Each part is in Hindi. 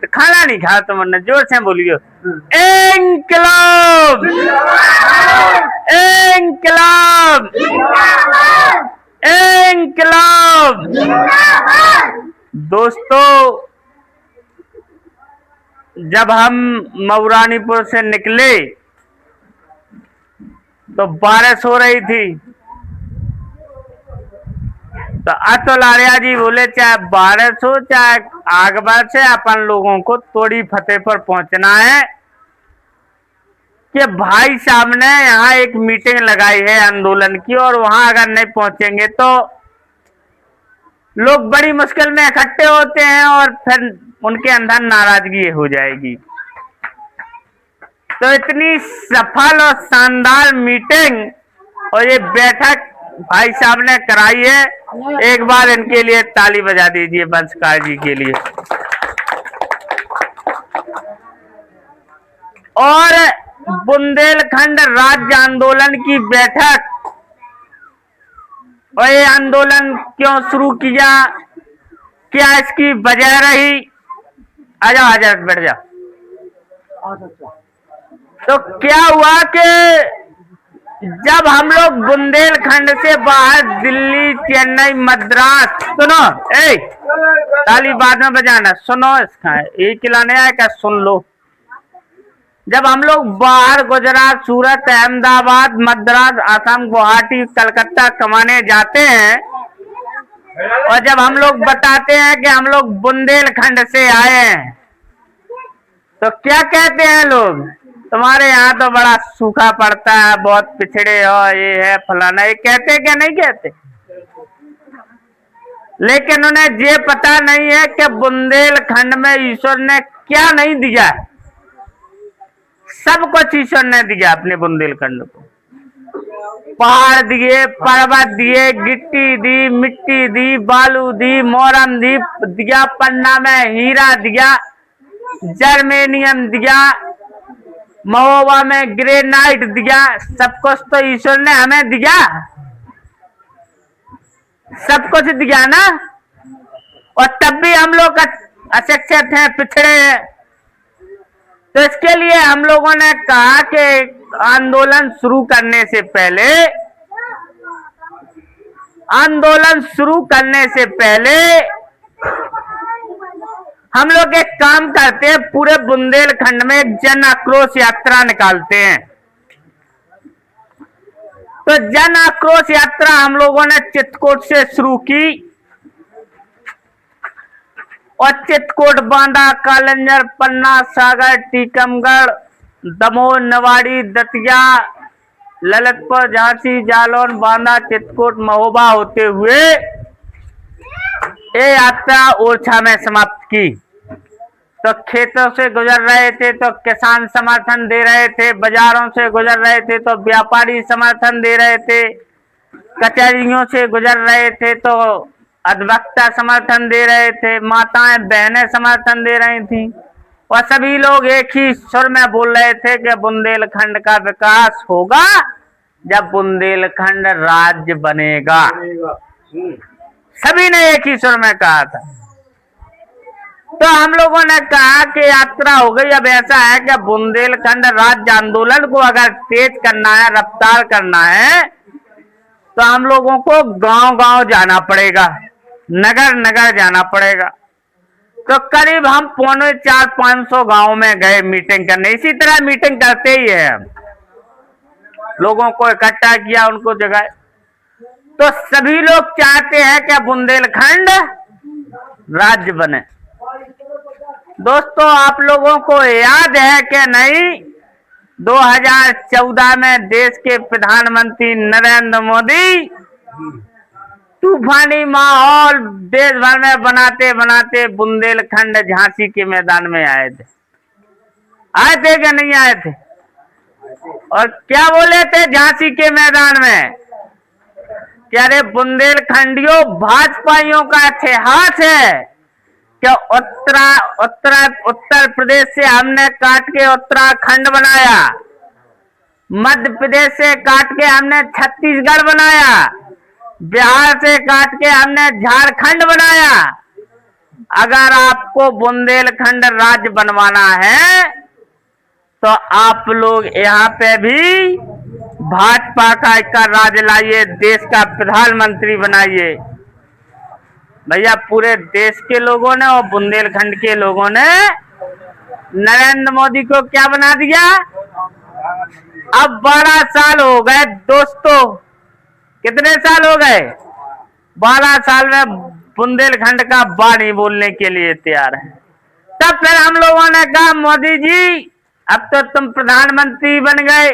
खाना नहीं खा तो वरना जोर से बोलियो। इंकलाब, इंकलाब, इंकलाब। दोस्तों, जब हम मऊरानीपुर से निकले तो बारिश हो रही थी, तो अतुल आर्या जी बोले चाहे बारिश हो चाहे आग बरसे, अपन लोगों को तोड़ी फतेह पर पहुंचना है कि भाई साहब ने यहाँ एक मीटिंग लगाई है आंदोलन की, और वहां अगर नहीं पहुंचेंगे तो लोग बड़ी मुश्किल में इकट्ठे होते हैं और फिर उनके अंदर नाराजगी हो जाएगी। तो इतनी सफल और शानदार मीटिंग और ये बैठक भाई साहब ने कराई है, एक बार इनके लिए ताली बजा दीजिए वंशकार जी के लिए। और बुंदेलखंड राज्य आंदोलन की बैठक, और ये आंदोलन क्यों शुरू किया, क्या इसकी वजह रही, आजा आजा बैठ जा। तो क्या हुआ कि जब हम लोग बुंदेलखंड से बाहर दिल्ली, चेन्नई, मद्रास, सुनो ए ताली बाद में बजाना, सुनो इसका एक खिलाने आया क्या, सुन लो। जब हम लोग बाहर गुजरात, सूरत, अहमदाबाद, मद्रास, असम, गुवाहाटी, कलकत्ता कमाने जाते हैं, और जब हम लोग बताते हैं कि हम लोग बुंदेलखंड से आए हैं, तो क्या कहते हैं लोग, तुम्हारे यहाँ तो बड़ा सूखा पड़ता है, बहुत पिछड़े हो, ये है फलाना, ये कहते क्या नहीं कहते। लेकिन उन्हें ये पता नहीं है कि बुंदेलखंड में ईश्वर ने क्या नहीं दिया। सब कुछ ईश्वर ने दिया अपने बुंदेलखंड को। पहाड़ दिए, पर्वत दिए, गिट्टी दी, मिट्टी दी, बालू दी, मोरम दी, दिया पन्ना में हीरा दिया, जर्मेनियम दिया, महोबा में ग्रेनाइट दिया। सब कुछ तो ईश्वर ने हमें दिया, सब कुछ दिया ना। और तब भी हम लोग अशिक्षित हैं, पिछड़े हैं। तो इसके लिए हम लोगों ने कहा कि आंदोलन शुरू करने से पहले हम लोग एक काम करते हैं, पूरे बुंदेलखंड में एक जन आक्रोश यात्रा निकालते हैं। तो जन आक्रोश यात्रा हम लोगों ने चित्रकूट से शुरू की, और चित्रकूट, बांदा, कालंजर, पन्ना, सागर, टीकमगढ़, दमोह, निवाड़ी, दतिया, ललितपुर, झांसी, जालौन, बांदा, चित्रकूट, महोबा होते हुए ये यात्रा ओरछा में समाप्त की। तो खेतों से गुजर रहे थे तो किसान समर्थन दे रहे थे, बाजारों से गुजर रहे थे तो व्यापारी समर्थन दे रहे थे, कचहरियों से गुजर रहे थे तो अधिवक्ता समर्थन दे रहे थे, माताएं बहनें समर्थन दे रही थी, और सभी लोग एक ही सुर में बोल रहे थे कि बुंदेलखंड का विकास होगा जब बुंदेलखंड राज्य बनेगा। सभी ने एक ही सुर में कहा था। तो हम लोगों ने कहा कि यात्रा हो गई, अब ऐसा है कि बुंदेलखंड राज्य आंदोलन को अगर तेज करना है, रफ्तार करना है, तो हम लोगों को गांव-गांव जाना पड़ेगा, नगर-नगर जाना पड़ेगा। तो करीब हम 400-500 गांव में गए मीटिंग करने। इसी तरह मीटिंग करते ही है, हम लोगों को इकट्ठा किया, उनको जगाए। तो सभी लोग चाहते हैं कि बुंदेलखंड राज्य बने। दोस्तों, आप लोगों को याद है कि नहीं, 2014 में देश के प्रधानमंत्री नरेंद्र मोदी तूफानी माहौल देश भर में बनाते बनाते बुंदेलखंड झांसी के मैदान में आए थे क्या नहीं आए थे? और क्या बोले थे झांसी के मैदान में? क्या रे बुंदेलखंडियों, भाजपाइयों का इतिहास है कि उत्तर प्रदेश से हमने काट के उत्तराखंड बनाया, मध्य प्रदेश से काट के हमने छत्तीसगढ़ बनाया, बिहार से काट के हमने झारखंड बनाया, अगर आपको बुंदेलखंड राज्य बनवाना है तो आप लोग यहाँ पे भी भाजपा का राज लाइए, देश का प्रधानमंत्री बनाइए। भैया पूरे देश के लोगों ने और बुंदेलखंड के लोगों ने नरेंद्र मोदी को क्या बना दिया। अब 12 साल हो गए दोस्तों, कितने साल हो गए? 12 साल में बुंदेलखंड का वाणी बोलने के लिए तैयार है। तब फिर हम लोगों ने कहा मोदी जी अब तो तुम प्रधानमंत्री बन गए।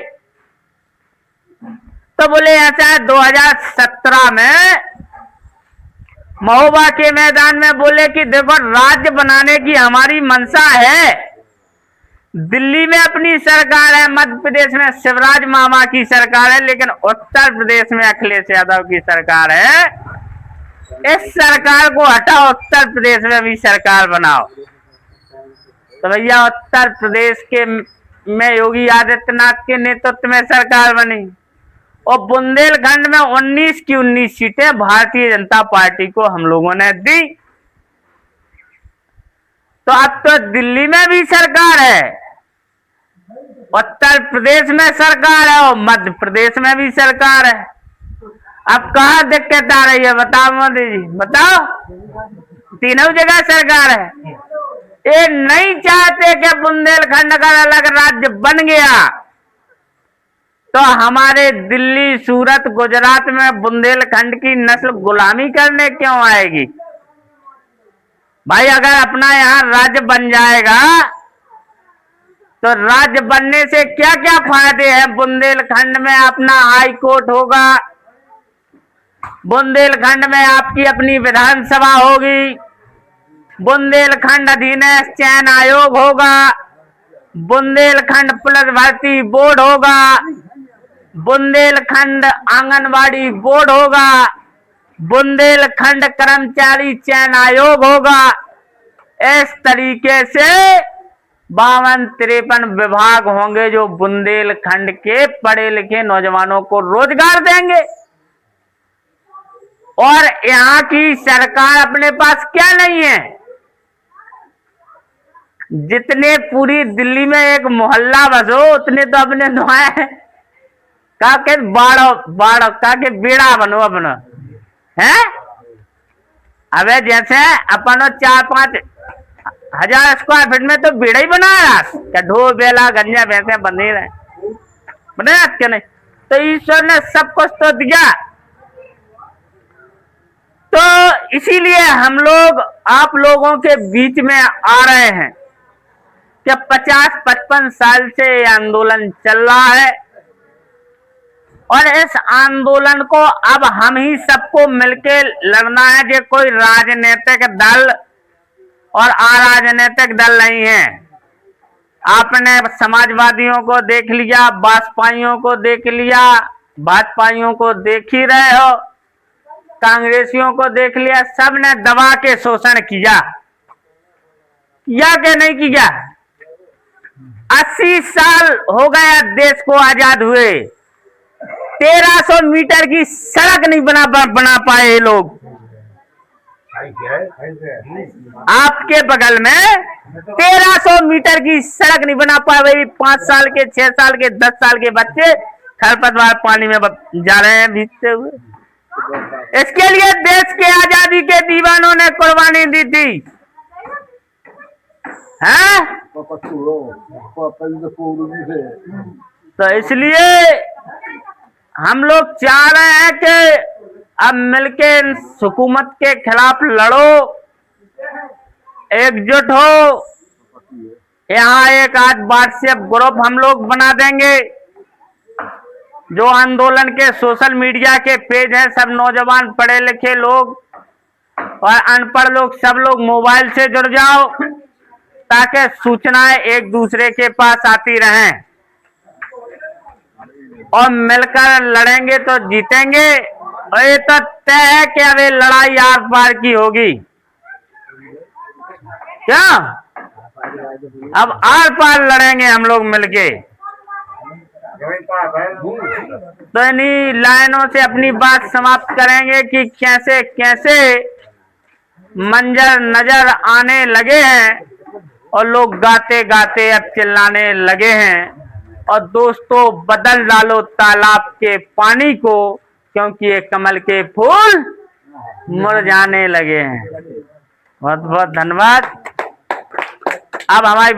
तो बोले ऐसा 2017 में महोबा के मैदान में बोले कि देखो राज्य बनाने की हमारी मंशा है। दिल्ली में अपनी सरकार है, मध्य प्रदेश में शिवराज मामा की सरकार है, लेकिन उत्तर प्रदेश में अखिलेश यादव की सरकार है। इस सरकार को हटाओ, उत्तर प्रदेश में भी सरकार बनाओ। तो भैया उत्तर प्रदेश के में योगी आदित्यनाथ के नेतृत्व में सरकार बनी और बुंदेलखंड में 19 की 19 सीटें भारतीय जनता पार्टी को हम लोगों ने दी। तो अब तो दिल्ली में भी सरकार है, उत्तर प्रदेश में सरकार है और मध्य प्रदेश में भी सरकार है। अब कहाँ दिक्कत आ रही है बताओ मोदी जी, बताओ। तीनों जगह सरकार है। ये नहीं चाहते कि बुंदेलखंड का अलग राज्य बन गया तो हमारे दिल्ली, सूरत, गुजरात में बुंदेलखंड की नस्ल गुलामी करने क्यों आएगी? भाई अगर अपना यहाँ राज्य बन जाएगा तो राज्य बनने से क्या क्या फायदे हैं? बुंदेलखंड में अपना हाई कोर्ट होगा, बुंदेलखंड में आपकी अपनी विधानसभा होगी, बुंदेलखंड अधीनस्थ चयन आयोग होगा, बुंदेलखंड पुलिस भर्ती बोर्ड होगा, बुंदेलखंड आंगनबाड़ी बोर्ड होगा, बुंदेलखंड कर्मचारी चयन आयोग होगा। इस तरीके से 52-53 विभाग होंगे जो बुंदेलखंड के पढ़े लिखे नौजवानों को रोजगार देंगे। और यहाँ की सरकार अपने पास क्या नहीं है? जितने पूरी दिल्ली में एक मोहल्ला बसो उतने तो अपने दुआएं का के बाड़ो का के बेड़ा बनो अपना है। अबे जैसे अपन 4-5 हजार स्क्वायर फीट में तो बेड़ा ही बनाया क्या? ढो बेला गंजा भैंसे बंधे रहे बनाया क्या नहीं? तो ईश्वर ने सब कुछ तो दिया। तो इसीलिए हम लोग आप लोगों के बीच में आ रहे हैं कि 50-55 साल से ये आंदोलन चल रहा है और इस आंदोलन को अब हम ही सबको मिलके लड़ना है। कि कोई राजनीतिक दल और अराजनीतिक दल नहीं है। आपने समाजवादियों को देख लिया, बासपाइयों को देख लिया, भाजपाइयों को देख ही रहे हो, कांग्रेसियों को देख लिया, सबने दबा के शोषण किया कि नहीं किया? 80 साल हो गया देश को आजाद हुए, 1300 मीटर की सड़क नहीं बना पाए ये लोग। आपके बगल में 1300 मीटर की सड़क नहीं बना पाए। भाई 5 साल के, 6 साल के, 10 साल के बच्चे खरपतवार पानी में जा रहे हैं भीगते हुए। इसके लिए देश के आजादी के दीवानों ने कुर्बानी दी थी। है तो इसलिए हम लोग चाह रहे हैं कि अब मिलके हुकूमत के खिलाफ लड़ो, एकजुट हो। यहाँ एक आज व्हाट्सएप ग्रुप हम लोग बना देंगे। जो आंदोलन के सोशल मीडिया के पेज हैं, सब नौजवान, पढ़े लिखे लोग और अनपढ़ लोग, सब लोग मोबाइल से जुड़ जाओ ताकि सूचनाएं एक दूसरे के पास आती रहें और मिलकर लड़ेंगे तो जीतेंगे। और ये तो तय है कि अब ये लड़ाई आर पार की होगी। क्या अब आर पार लड़ेंगे हम लोग मिलके। तो इन्हीं लाइनों से अपनी बात समाप्त करेंगे कि कैसे कैसे मंजर नजर आने लगे हैं और लोग गाते गाते अब चिल्लाने लगे हैं। और दोस्तों, बदल डालो तालाब के पानी को, क्योंकि ये कमल के फूल मुरझाने लगे हैं। बहुत बहुत धन्यवाद। अब हमारी